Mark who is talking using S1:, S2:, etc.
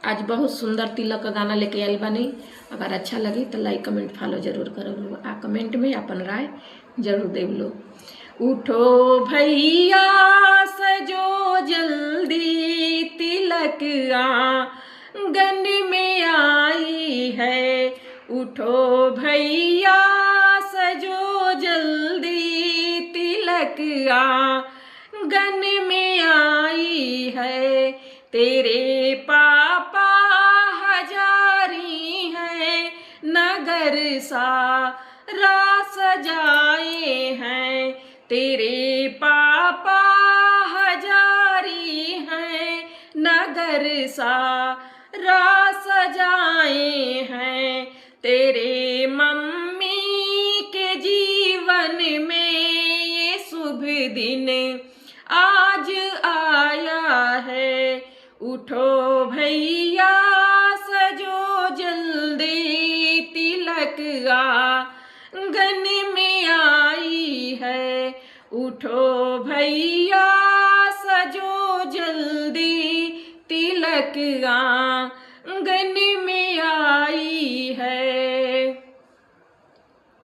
S1: आज बहुत सुंदर तिलक का गाना लेके आयल बानी। अगर अच्छा लगी तो लाइक कमेंट फॉलो जरूर करो लोग। आ कमेंट में अपन राय जरूर देव लोग। उठो भैया सजो जल्दी, तिलक आंगन में आई है। उठो भैया सजो जल्दी, तिलक आंगन में आई है। तेरे पापा हजारी हैं, नगर सारा सजाए हैं। तेरे पापा हजारी हैं, नगर सारा सजाए हैं। तेरे मम्मी के जीवन में ये शुभ दिन आज आया है। उठो भैया सजो जल्दी, तिलक आंगन में आई है। उठो भैया सजो जल्दी, तिलक आंगन में आई है।